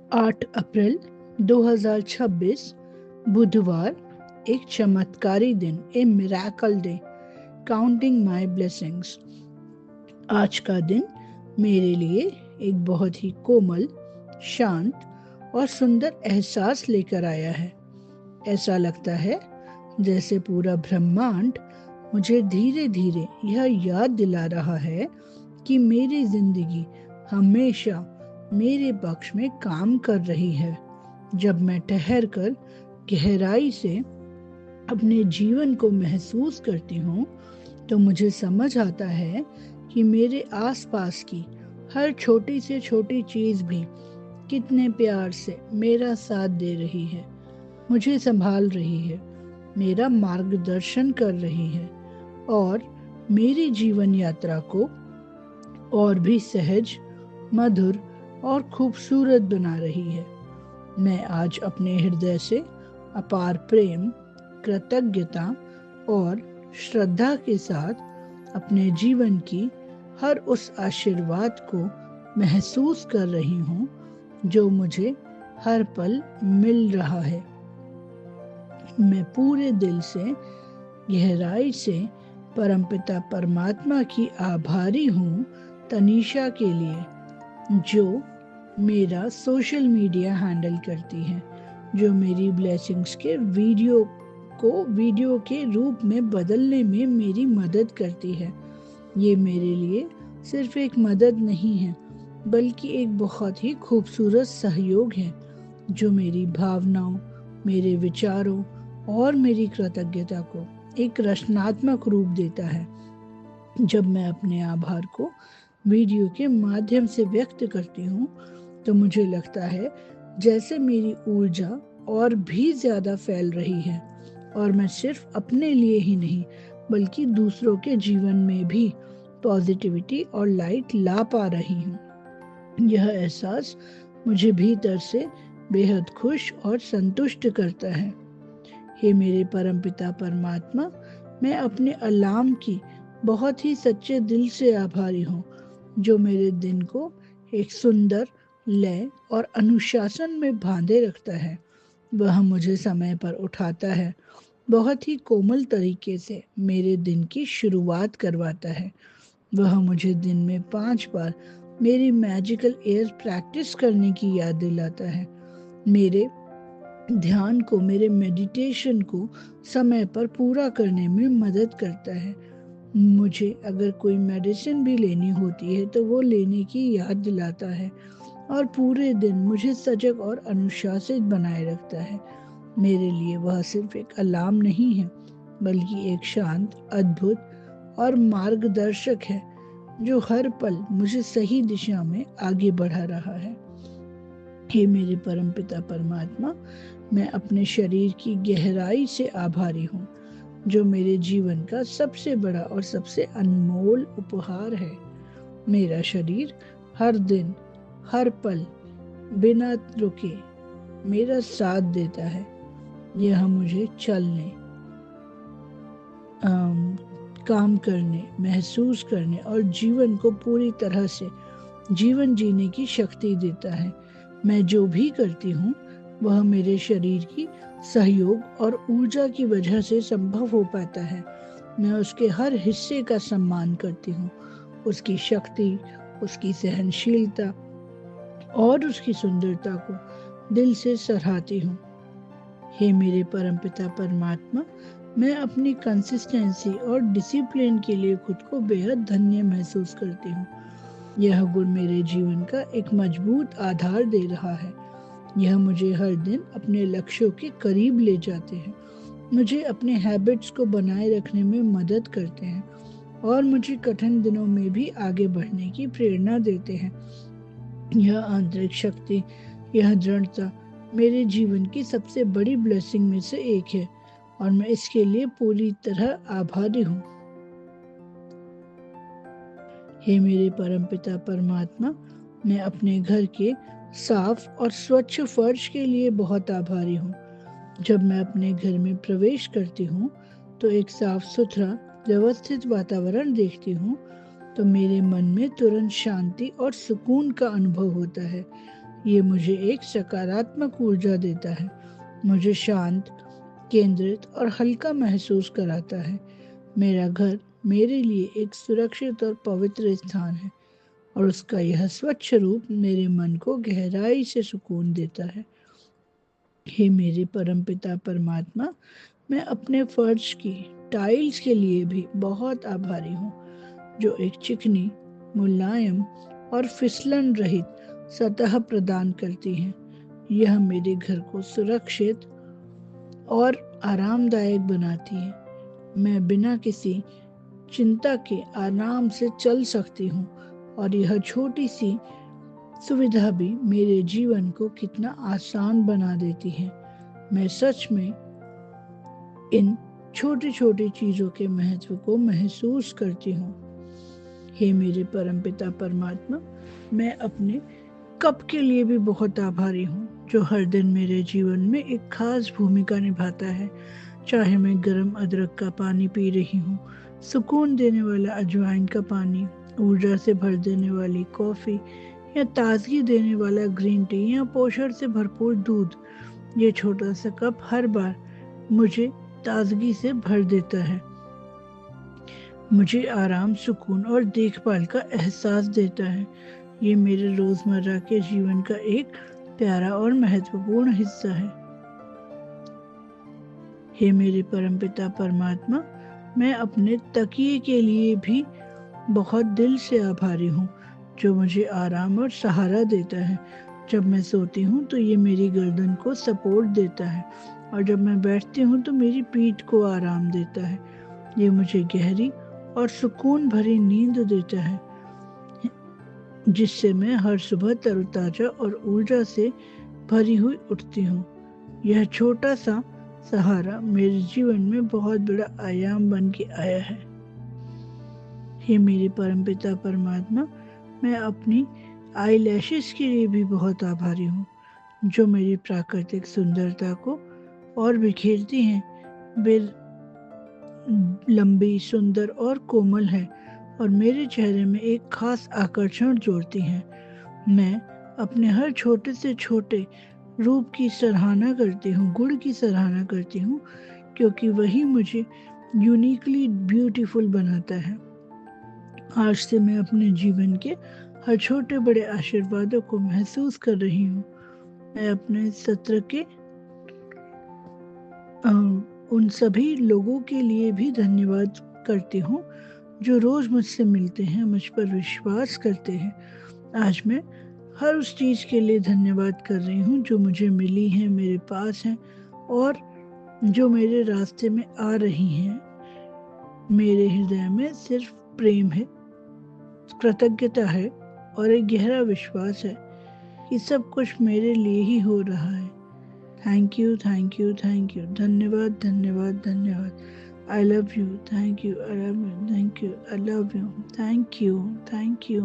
8 अप्रैल 2026 बुधवार, एक चमत्कारी दिन, a miracle day, counting my blessings. आज का दिन मेरे लिए एक बहुत ही कोमल, शांत और सुंदर एहसास लेकर आया है। ऐसा लगता है जैसे पूरा ब्रह्मांड मुझे धीरे धीरे यह याद दिला रहा है कि मेरी जिंदगी हमेशा मेरे पक्ष में काम कर रही है। जब मैं ठहर कर गहराई से अपने जीवन को महसूस करती हूँ तो मुझे समझ आता है कि मेरे आसपास की हर छोटी से छोटी चीज भी कितने प्यार से मेरा साथ दे रही है, मुझे संभाल रही है, मेरा मार्गदर्शन कर रही है और मेरी जीवन यात्रा को और भी सहज, मधुर और खूबसूरत बना रही है। मैं आज अपने हृदय से अपार प्रेम, कृतज्ञता और श्रद्धा के साथ अपने जीवन की हर उस आशीर्वाद को महसूस कर रही हूँ जो मुझे हर पल मिल रहा है। मैं पूरे दिल से, गहराई से परमपिता परमात्मा की आभारी हूँ तनीषा के लिए, जो मेरा सोशल मीडिया हैंडल करती है, जो मेरी ब्लेसिंग्स के वीडियो के रूप में बदलने में मेरी मदद करती है। ये मेरे लिए सिर्फ एक मदद नहीं है, बल्कि एक बहुत ही खूबसूरत सहयोग है जो मेरी भावनाओं, मेरे विचारों और मेरी कृतज्ञता को एक रचनात्मक रूप देता है। जब मैं अपने आभार को वीडियो के माध्यम से व्यक्त करती हूँ तो मुझे लगता है जैसे मेरी ऊर्जा और भी ज्यादा फैल रही है और मैं सिर्फ अपने लिए ही नहीं बल्कि दूसरों के जीवन में भी पॉजिटिविटी और लाइट ला पा रही हूँ। यह एहसास मुझे भीतर से बेहद खुश और संतुष्ट करता है। हे मेरे परमपिता परमात्मा, मैं अपने अलार्म की बहुत ही सच्चे दिल से आभारी हूँ जो मेरे दिन को एक सुंदर लय और अनुशासन में बांधे रखता है। वह मुझे समय पर उठाता है, बहुत ही कोमल तरीके से मेरे दिन की शुरुआत करवाता है। वह मुझे दिन में 5 बार मेरी मैजिकल एयर प्रैक्टिस करने की याद दिलाता है, मेरे ध्यान को, मेरे मेडिटेशन को समय पर पूरा करने में मदद करता है। मुझे अगर कोई मेडिसिन भी लेनी होती है तो वो लेने की याद दिलाता है और पूरे दिन मुझे सजग और अनुशासित बनाए रखता है। मेरे लिए वह सिर्फ एक अलार्म नहीं है बल्कि एक शांत, अद्भुत और मार्गदर्शक है जो हर पल मुझे सही दिशा में आगे बढ़ा रहा है। हे मेरे परमपिता परमात्मा, मैं अपने शरीर की गहराई से आभारी हूँ जो मेरे जीवन का सबसे बड़ा और सबसे अनमोल उपहार है। मेरा शरीर हर दिन, हर पल, बिना रुके मेरा साथ देता है। यह मुझे चलने, काम करने, महसूस करने और जीवन को पूरी तरह से जीवन जीने की शक्ति देता है। मैं जो भी करती हूँ वह मेरे शरीर की सहयोग और ऊर्जा की वजह से संभव हो पाता है। मैं उसके हर हिस्से का सम्मान करती हूँ, उसकी शक्ति, उसकी सहनशीलता और उसकी सुंदरता को दिल से सराहती हूँ। हे मेरे परमपिता परमात्मा, मैं अपनी कंसिस्टेंसी और डिसिप्लिन के लिए खुद को बेहद धन्य महसूस करती हूँ। यह गुण मेरे जीवन का एक मजबूत आधार दे रहा है। यह मुझे हर दिन अपने लक्ष्यों के करीब ले जाते हैं, मुझे अपने हैबिट्स को बनाए रखने में मदद करते हैं और मुझे कठिन दिनों में भी आगे बढ़ने की प्रेरणा देते हैं। यह आंतरिक शक्ति, यह दृढ़ता मेरे जीवन की सबसे बड़ी ब्लेसिंग में से एक है और मैं इसके लिए पूरी तरह आभारी हूँ। हे मेरे परमपिता परमात्मा, मैं अपने घर के साफ और स्वच्छ फर्श के लिए बहुत आभारी हूँ। जब मैं अपने घर में प्रवेश करती हूँ तो एक साफ सुथरा, व्यवस्थित वातावरण देखती हूँ तो मेरे मन में तुरंत शांति और सुकून का अनुभव होता है। ये मुझे एक सकारात्मक ऊर्जा देता है, मुझे शांत, केंद्रित और हल्का महसूस कराता है। मेरा घर मेरे लिए एक सुरक्षित और पवित्र स्थान है और उसका यह स्वच्छ रूप मेरे मन को गहराई से सुकून देता है। हे मेरे परमपिता परमात्मा, मैं अपने फर्श की टाइल्स के लिए भी बहुत आभारी हूँ, जो एक चिकनी, मुलायम और फिसलन रहित सतह प्रदान करती हैं। यह मेरे घर को सुरक्षित और आरामदायक बनाती है। मैं बिना किसी चिंता के आराम से चल सकती हूँ और यह छोटी सी सुविधा भी मेरे जीवन को कितना आसान बना देती है। मैं सच में इन छोटी छोटी चीजों के महत्व को महसूस करती हूँ। हे मेरे परमपिता परमात्मा, मैं अपने कप के लिए भी बहुत आभारी हूँ, जो हर दिन मेरे जीवन में एक खास भूमिका निभाता है। चाहे मैं गर्म अदरक का पानी पी रही हूँ, सुकून देने वाला अजवाइन का पानी, ऊर्जा से भर देने वाली कॉफी या ताजगी देने वाला ग्रीन टी या पोषण से भरपूर दूध, ये छोटा सा कप हर बार मुझे ताजगी से भर देता है, मुझे आराम, सुकून और देखभाल का एहसास देता है। ये मेरे रोजमर्रा के जीवन का एक प्यारा और महत्वपूर्ण हिस्सा है। हे मेरे परमपिता परमात्मा, मैं अपने तकिए के लिए भी बहुत दिल से आभारी हूँ, जो मुझे आराम और सहारा देता है। जब मैं सोती हूँ तो ये मेरी गर्दन को सपोर्ट देता है और जब मैं बैठती हूँ तो मेरी पीठ को आराम देता है। ये मुझे गहरी और सुकून भरी नींद देता है, जिससे मैं हर सुबह तरोताजा और ऊर्जा से भरी हुई उठती हूँ। यह छोटा सा सहारा मेरे जीवन में बहुत बड़ा आयाम बन के आया है। हे मेरे परमपिता परमात्मा, मैं अपनी आई लैशेस के लिए भी बहुत आभारी हूँ, जो मेरी प्राकृतिक सुंदरता को और बिखेरती हैं। वे लंबी, सुंदर और कोमल है और मेरे चेहरे में एक खास आकर्षण जोड़ती हैं। मैं अपने हर छोटे से छोटे रूप की सराहना करती हूँ, गुण की सराहना करती हूँ, क्योंकि वही मुझे यूनिकली ब्यूटीफुल बनाता है। आज से मैं अपने जीवन के हर छोटे बड़े आशीर्वादों को महसूस कर रही हूँ। मैं अपने सत्र के उन सभी लोगों के लिए भी धन्यवाद करती हूँ, जो रोज मुझसे मिलते हैं, मुझ पर विश्वास करते हैं। आज मैं हर उस चीज के लिए धन्यवाद कर रही हूँ जो मुझे मिली है, मेरे पास है और जो मेरे रास्ते में आ रही हैं। मेरे हृदय में सिर्फ प्रेम है, कृतज्ञता है और एक गहरा विश्वास है कि सब कुछ मेरे लिए ही हो रहा है। Thank you, thank you, thank you. धन्यवाद, धन्यवाद, धन्यवाद। I love you. Thank you. I love you. Thank you. I love you. Thank you. Thank you.